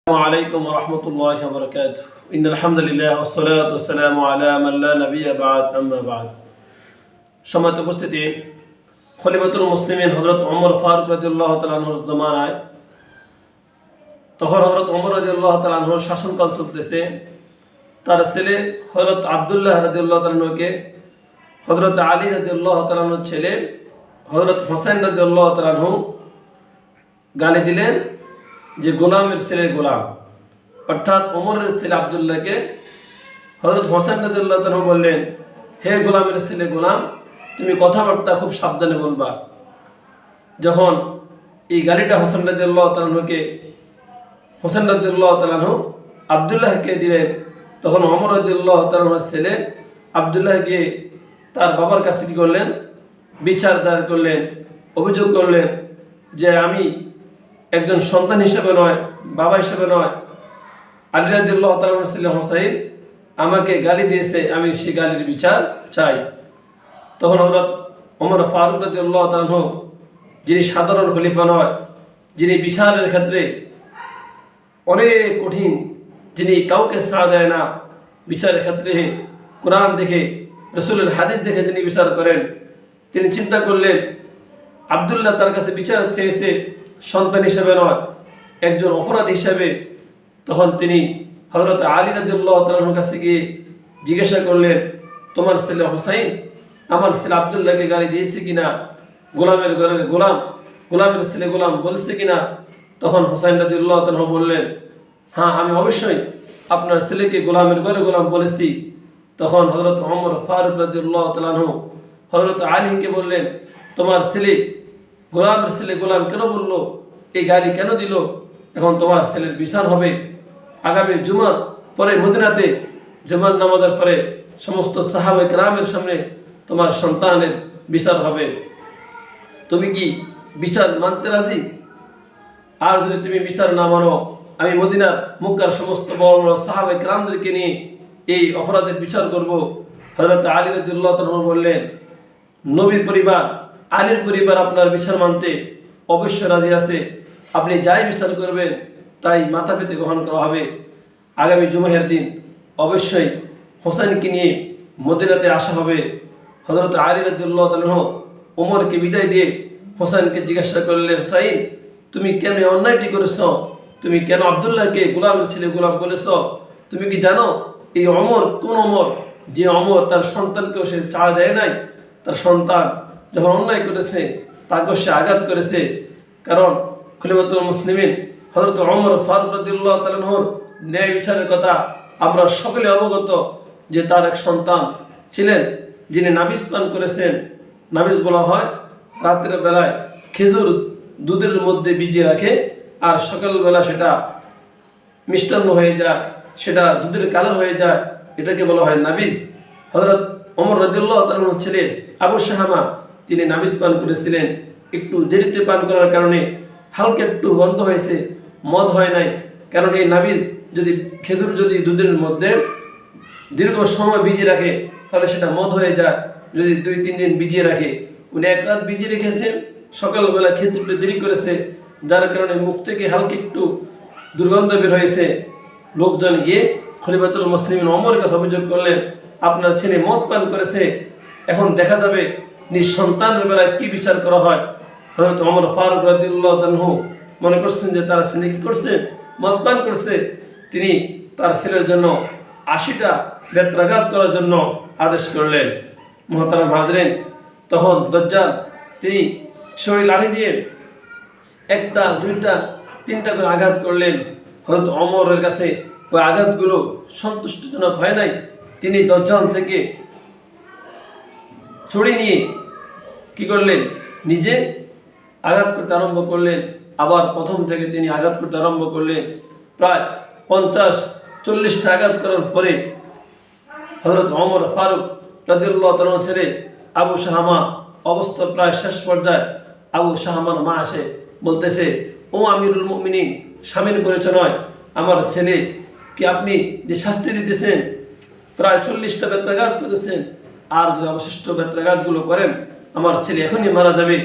السلام عليكم ورحمة الله وبركاته إن الحمد لله والصلاة والسلام على من لا نبي بعد أما بعد সম্মানিত উপস্থিতি খলিফাতুল মুসলিমিন হযরত ওমর ফারুক রাদিয়াল্লাহু তাআলা আনহুর জামানায় তখন হযরত ওমর রাদিয়াল্লাহু তাআলা আনহুর শাসনকাল চলতেছে। তার ছেলে হযরত আব্দুল্লাহ রাদিয়াল্লাহু তাআলা আনহুকে হযরত আলী রাদিয়াল্লাহু তাআলা আনহুর ছেলে হযরত হোসেন রাদিয়াল্লাহু তাআলা আনহু গালি দিলেন যে গোলামের ছেলে গোলাম, অর্থাৎ ওমরের ছেলে আব্দুল্লাহকে হযরত হোসেন রাদিয়াল্লাহু তাআলা বললেন, হে গোলামের ছেলে গোলাম, তুমি কথাবার্তা খুব সাবধানে বলবা। যখন এই গালিটা হোসেন রাদিয়াল্লাহু তাআলা আব্দুল্লাহকে দিলেন, তখন ওমর রাদিয়াল্লাহু তাআলার ছেলে আব্দুল্লাহকে তার বাবার কাছে কি করলেন, বিচার দায়ের করলেন, অভিযোগ করলেন যে আমি একজন সন্তান হিসেবে নয়, বাবা হিসেবে নয়, আলী রাদিয়াল্লাহু তাআলার ছেলে হোসাইন আমাকে গালি দিয়েছে, আমি সেই গালির বিচার চাই। তখন হযরত ওমর ফারুক রাদিয়াল্লাহু তাআলা, যিনি সাধারণ খলিফা নয়, যিনি বিচারের ক্ষেত্রে অনেক কঠিন, যিনি কাউকে ছাড় দেয় না, বিচারের ক্ষেত্রে কোরআন দেখে রাসূলের হাদিস দেখে যিনি বিচার করেন, তিনি চিন্তা করলেন আব্দুল্লাহ তার কাছে বিচার চেয়েছে সন্তান হিসেবে নয়, একজন অপরাধী হিসেবে। তখন তিনি হযরত আলী রাদিয়াল্লাহু তাআলার কাছে গিয়ে জিজ্ঞাসা করলেন, তোমার ছেলে হোসাইন আমার ছেলে আব্দুল্লাহকে গালি দিয়েছে কিনা, গোলামের ঘরের গোলাম, গোলামের ছেলে গোলাম বলেছে কিনা? তখন হোসাইন রাদিয়াল্লাহু তাআলা বললেন, হ্যাঁ, আমি অবশ্যই আপনার ছেলেকে গোলামের ঘরে গোলাম বলেছি। তখন হযরত ওমর ফারুক রাদিয়াল্লাহু তাআলা হযরত আলীকে বললেন, তোমার ছেলে গোলামের ছেলে গোলাম কেন বললো, এই গালি কেন দিল? এখন তোমার ছেলের বিচার হবে। আগামী জুমার পরে মদিনাতে জুমার নামাজের পরে সমস্ত সাহাবায়ে কেরামের সামনে তোমার সন্তানের বিচার হবে। তুমি কি বিচার মানতে রাজি? আর যদি তুমি বিচার না মানো, আমি মদিনার মক্কার সমস্ত বড় বড় সাহাবায়ে কেরামদেরকে নিয়ে এই অপরাধের বিচার করব। হযরত আলী রাদিয়াল্লাহু তাআলা বললেন, নবীর পরিবার, আলীর পরিবার আপনার বিচার মানতে অবশ্যই রাজি আছে, আপনি যাই বিচার করবেন তাই মাথা পেতে গ্রহণ করা হবে। আগামী জুমাহের দিন অবশ্যই হোসেনকে নিয়ে মদিনাতে আসা হবে। হযরত আলী রাদিয়াল্লাহু তাআলা ওমরকে বিদায় দিয়ে হোসেনকে জিজ্ঞাসা করলেন, হুসাইন, তুমি কেন অন্যায়টি করেছ? তুমি কেন আব্দুল্লাহকে গোলামের ছেলে গোলাম বলেছ? তুমি কি জানো এই ওমর কোন ওমর, যে ওমর তার সন্তানকেও সে ছাড় দেয় নাই? তার সন্তান যখন অন্যায় করেছে তাকে সে আঘাত করেছে। কারণ খলিফাতুল মুসলিমিন হযরত ওমর ফারুক রাদিয়াল্লাহু তাআলা ন্যায় বিচারের কথা আমরা সকলে অবগত, যে তার এক সন্তান ছিলেন যিনি নাবিজ পান করেছেন। নাবিজ বলা হয় রাতের বেলায় খেজুর দুধের মধ্যে ভিজিয়ে রাখে, আর সকালবেলা সেটা মিষ্টান্ন হয়ে যায়, সেটা দুধের কালার হয়ে যায়, এটাকে বলা হয় নাবিজ। হযরত ওমর রাদিয়াল্লাহু তাআলার ছেলে আবু শাহামা তিনি নাবিজ পান করেছিলেন। একটু দেরিতে পান করার কারণে হালকা একটু গন্ধ হয়েছে, মদ হয় নাই। কারণ এই নাবিজ যদি খেজুর যদি দুধের মধ্যে দীর্ঘ সময় ভিজিয়ে রাখে তাহলে সেটা মদ হয়ে যায়। যদি 2-3 দিন ভিজিয়ে রাখে, উনি এক রাত ভিজিয়ে রেখেছে, সকালবেলা খেতে দেরি করেছে, যার কারণে মুখ থেকে হালকা একটু দুর্গন্ধ বের হয়েছে। লোকজন গিয়ে খলিফাতুল মুসলিমিন ওমরের কাছে অভিযোগ করলেন, আপনার ছেলে মদ পান করেছে, এখন দেখা যাবে নিঃসন্তানের বেলায় কি বিচার করা হয়। হযরত ওমর ফারুক রাদিয়াল্লাহু তাআলা মনে করছেন যে তার ছেলে কি করছে, মদ পান করছে। তিনি তার ছেলের জন্য 80টা বেত্রাঘাত করার জন্য আদেশ করলেন। মুহতারাম হাজরিন, তখন দাজ্জাল তিনি ছুরি লাঠি দিয়ে 1টা 2টা 3টা করে আঘাত করলেন। হযরত ওমরের কাছে ওই আঘাতগুলো সন্তুষ্টজনক হয় নাই। তিনি দাজ্জাল থেকে ছুরি নিয়ে কি করলেন, নিজে আঘাত করতে আরম্ভ করলেন। আবার প্রথম থেকে তিনি আঘাত করতে আরম্ভ করলেন। প্রায় 50-40টা আঘাত করার পরে হযরত ওমর ফারুক রাদিয়াল্লাহু তাআলার ছেলে আবু শাহামা অবস্থা প্রায় শেষ পর্যায়ে। আবু শাহামার মা আসে, বলতেছে, ও আমিরুল মুমিনিন, স্বামীর পরিচয় নয়, আমার ছেলে কি আপনি যে শাস্তি দিতেছেন, প্রায় 40টা বেত্রাঘাত করেছেন, আর যদি অবশিষ্ট বেত্রাঘাতগুলো করেন আমার ছেলে এখনই মারা যাবে।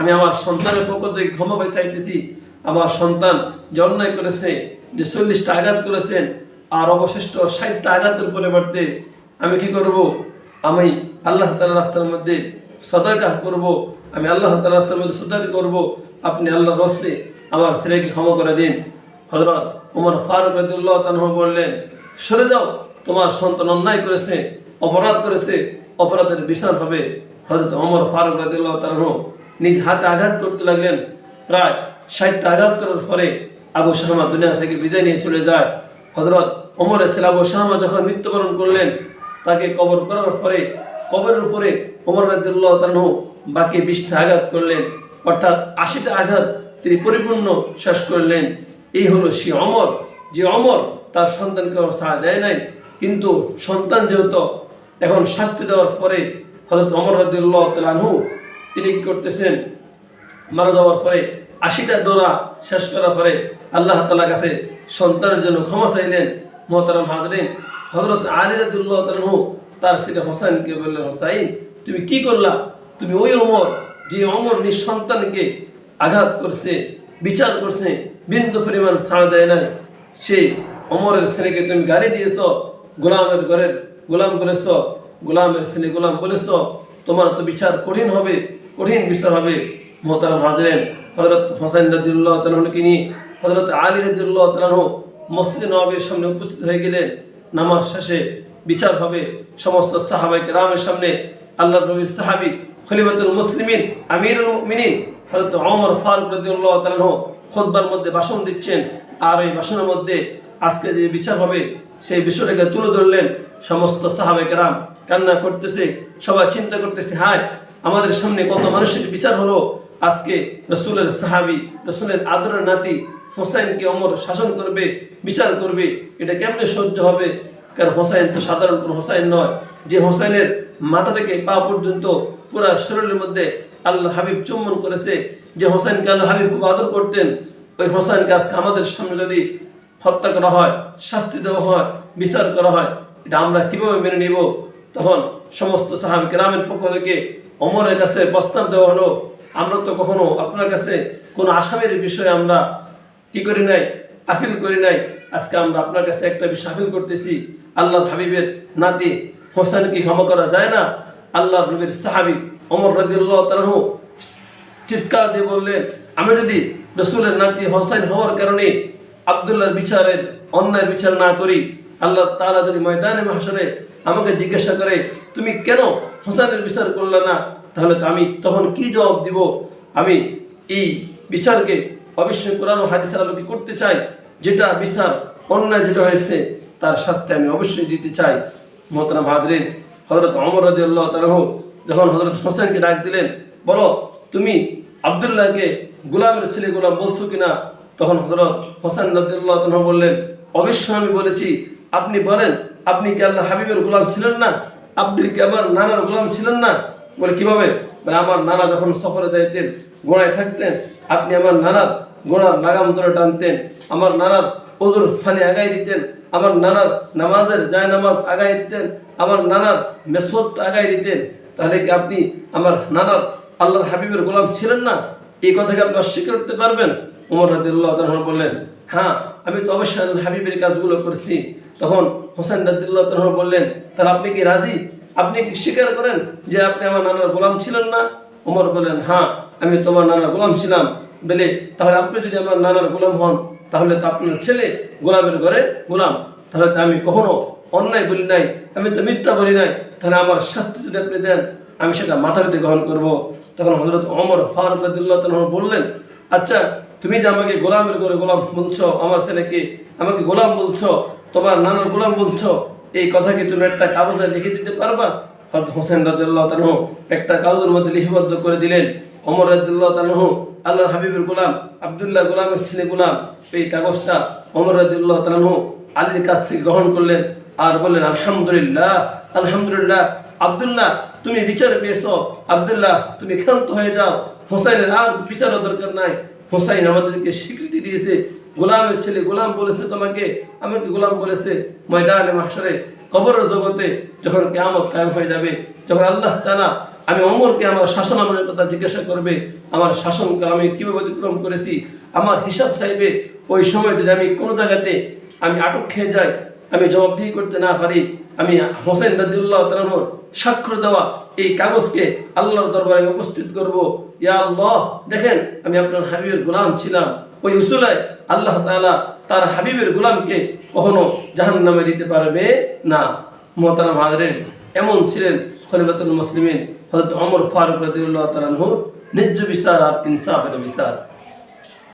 আমি আমার সন্তানের পক্ষ থেকে ক্ষমা চাইতেছি, আমার সন্তান যে অন্যায় করেছে যে 40টা আঘাত করেছেন, আর অবশিষ্ট 60টা আঘাতের পরিবর্তে আমি কি করব? আমি আল্লাহ তাআলার রাস্তার মধ্যে সদাকা করব, আমি আল্লাহ তাআলার রাস্তার মধ্যে সদাকা করব। আপনি আল্লাহর রাস্তে আমার ছেলেকে ক্ষমা করে দিন। হযরত ওমর ফারুক রাদিয়াল্লাহু তাআলা বললেন, সরে যাও, তোমার সন্তান অন্যায় করেছে, অপরাধ করেছে, অপরাধের বিচার হবে। হযরত ওমর ফারুক রাদিয়াল্লাহু তাআলা নিজ হাতে আঘাত করতে লাগলেন। প্রায় 60টা আঘাত করার পরে আবু শামা দুনিয়া থেকে বিদায় নিয়ে চলে যায়। হযরত ওমরের ছেলে আবু শামা যখন মৃত্যুবরণ করলেন, তাকে কবর করার পরে কবরের উপরে ওমর রাদিয়াল্লাহু তাআলা বাকি 20টা আঘাত করলেন, অর্থাৎ 80টা আঘাত তিনি পরিপূর্ণ শেষ করলেন। এই হলো সে ওমর, যে ওমর তার সন্তানকে ছাড়া দেয় নাই, কিন্তু সন্তান যেহেতু এখন শাস্তি দেওয়ার পরে হযরত ওমর রাদিয়াল্লাহু তাআলা তিনি কি করতেছেন, মারা যাওয়ার পরে 80টা ডোরা শেষ করার পরে আল্লাহ তাআলার কাছে সন্তানের জন্য ক্ষমা চাইলেন। মুহতারাম হাজরিন, হযরত আলী রাদিয়াল্লাহু তাআলা তার ছেলে হোসেনকে বললেন, হোসাইন তুমি কি করলা? তুমি ওই ওমর, যে ওমর নিজ সন্তানকে আঘাত করছে, বিচার করছে, বিন্দু পরিমাণ ছাড় দেয় নাই, সেই ওমরের ছেলেকে তুমি গালি দিয়েছ, গোলামের ঘরের গোলাম বলেছ, গোলামের ছেলে গোলাম বলেছ, তোমার তো বিচার কঠিন হবে, কঠিন বিচার হবে। মুহতারাম হাজরিন, হযরত হোসেন রাদিয়াল্লাহু তাআলাকে নিয়ে হযরত আলী রাদিয়াল্লাহু তাআলা মসজিদে নববীর সামনে উপস্থিত হয়ে গেলেন। নামাজ শেষে বিচার হবে সমস্ত সাহাবায়ে কেরামের সামনে। আল্লাহর নবীর সাহাবী খলিফাতুল মুসলিমিন আমিরুল মুমিনিন হযরত ওমর ফারুক রাদিয়াল্লাহু তাআলা খুতবার মধ্যে ভাষণ দিচ্ছেন, আর এই ভাষণের মধ্যে আজকে যে বিচার হবে সেই বিষয়টাকে তুলে ধরলেন। সমস্ত সাহাবায়ে কেরাম কান্না করতেছে, সবাই চিন্তা করতেছে, হায় আমাদের সামনে কত মানুষের বিচার হলো, আজকে রাসূলের সাহাবী, রাসূলের আদরের নাতি হোসেনকে ওমর শাসন করবে, বিচার করবে, এটা কেমনে সহ্য হবে? কারণ হোসেন তো সাধারণ কোনো হোসেন নয়, যে হোসেনের মাথা থেকে পা পর্যন্ত পুরা শরীরের মধ্যে আল্লাহ হাবিব চুম্বন করেছে, যে হোসেনকে আল্লাহ হাবিব খুব আদর করতেন, ওই হোসেনকে আজকে আমাদের সামনে যদি হত্যা করা হয়, শাস্তি দেওয়া হয়, বিচার করা হয়, এটা আমরা কিভাবে মেনে নিব? তখন সমস্ত সাহাবী কেরামের পক্ষ থেকে ওমরের কাছে প্রস্তাব দেওয়া হলো, আমরা তো কখনো আপনার কাছে কোনো আসামির বিষয়ে আমরা কি করি নাই, আপিল করি নাই, আজকে আমরা আপনার কাছে একটা বিষয় আপিল করতেছি, আল্লাহর হাবিবের নাতি হোসেনকে ক্ষমা করা যায় না? আল্লাহর নবীর সাহাবী ওমর রাদিয়াল্লাহু তাআলা চিৎকার দিয়ে বললেন, আমি যদি রাসূলের নাতি হোসেন হওয়ার কারণে আব্দুল্লাহর বিচারের অন্যায় বিচার না করি, আল্লাহ তাআলা যদি ময়দানে মাহশরে আমাকে জিজ্ঞাসা করে তুমি কেন হোসেনের বিচার করলে না, তাহলে তো আমি তখন কি জবাব দিব? আমি এই বিচারকে অবশ্যই কোরআন ও হাদিসের আলোকে করতে চাই, যেটা বিচার অন্যায় যেটা হয়েছে তার শাস্তি আমি অবশ্যই দিতে চাই। মুহতারাম হাজরিন, হযরত ওমর রাদিয়াল্লাহু তাআলা যখন হযরত হোসেনকে ডাক দিলেন, বলো তুমি আব্দুল্লাহকে গোলামের ছেলে গোলাম বলছো কিনা? তখন হযরত হোসেন রাদিয়াল্লাহু তাআলা বললেন, অবশ্যই আমি বলেছি। আপনি বলেন, আপনি কি আল্লাহ হাবিবের গোলাম ছিলেন না? আপনি কি আমার নানার গোলাম ছিলেন না? বলে কিভাবে? বলে আমার নানা যখন সফরে যাইতেন, গোড়ায় থাকতেন, আপনি আমার নানার গোড়ার লাগাম ধরে টানতেন, আমার নানার ওজুর ফানি আগাই দিতেন, আমার নানার নামাজের যায় নামাজ আগাই দিতেন, আমার নানার মেসোদ আগাই দিতেন, তাহলে কি আপনি আমার নানার আল্লাহর হাবিবের গোলাম ছিলেন না? এই কথাকে আপনি অস্বীকার করতে পারবেন? ওমর রাদিয়াল্লাহু তাআলা বললেন, হ্যাঁ আমি তো অবশ্যই আল্লাহর হাবিবের কাজগুলো করেছি। তখন হোসেন রাদিয়াল্লাহু তাআলা বললেন, তাহলে আপনি কি রাজি? আপনি কি স্বীকার করেন যে আপনি আমার নানার গোলাম ছিলেন না? ওমর বললেন, হ্যাঁ আমি তোমার নানার গোলাম ছিলাম। বলে তাহলে আপনি যদি আমার নানার গোলাম হন, তাহলে তো আপনার ছেলে গোলামের ঘরে গোলাম, তাহলে তো আমি কখনো অন্যায় বলি নাই, আমি তো মিথ্যা বলি নাই, তাহলে আমার শাস্তি যদি আপনি দেন আমি সেটা মাথাতে গ্রহণ করব। তখন হযরত ওমর ফারুক রাদিয়াল্লাহু তাআলা বললেন, আচ্ছা তুমি যে আমাকে গোলামের ঘরে গোলাম বলছো, আমার ছেলেকে আমাকে গোলাম বলছো, তোমার নানার গোলাম বলছো, এই কথা কি তুমি একটা কাগজে লিখে দিতে পারবা? হযরত হোসেন রাদিয়াল্লাহু তাআলা একটা কাগজের মধ্যে লিপিবদ্ধ করে দিলেন, ওমর রাদিয়াল্লাহু তাআলা আল্লাহর হাবিবের গোলাম, আব্দুল্লাহ গোলামের ছেলে গোলাম। এই কাগজটা ওমর রাদিয়াল্লাহু তাআলা আলীর কাছ থেকে গ্রহণ করলেন আর বললেন, আলহামদুলিল্লাহ আলহামদুলিল্লাহ, আব্দুল্লাহ তুমি বিচার পেয়েছো, আব্দুল্লাহ তুমি ক্ষান্ত হয়ে যাও, হোসেনের আর বিচারের দরকার নাই। হোসেন আমাদেরকে স্বীকৃতি দিয়েছে, গোলামের ছেলে গোলাম বলেছে, তোমাকে আমাকে গোলাম বলেছে। ময়দানে মাহশরে কবরের জগতে যখন কিয়ামত কায়েম হয়ে যাবে, যখন আল্লাহ তাআলা আমি ওমরকে আমার শাসন আমলের কথা জিজ্ঞাসা করবে, আমার শাসনকাল আমি কীভাবে অতিক্রম করেছি, আমার হিসাব চাইবে। ওই সময় যদি আমি কোনো জায়গাতে আমি আটক খেয়ে যাই, আমি জবাবদিহি করতে না পারি, আমি হোসেন রাদিয়াল্লাহু তাআলা আনহুর স্বাক্ষর দেওয়া এই কাগজকে আল্লাহর দরবারে আমি উপস্থিত করবো। ইয়া আল্লাহ, দেখেন আমি আপনার হাবিবের গোলাম ছিলাম। ওই উসুলায় আল্লাহ তাআলা তার হাবিবের গোলামকে কখনো জাহান্নামে দিতে পারবে না। মুহতারাম হাজরিন, এমন ছিলেন খলিফাতুল মুসলিমিন হযরত ওমর ফারুক রাদিয়াল্লাহু তাআলা আনহু, ন্যায্য বিচার আর ইনসাফের বিচার।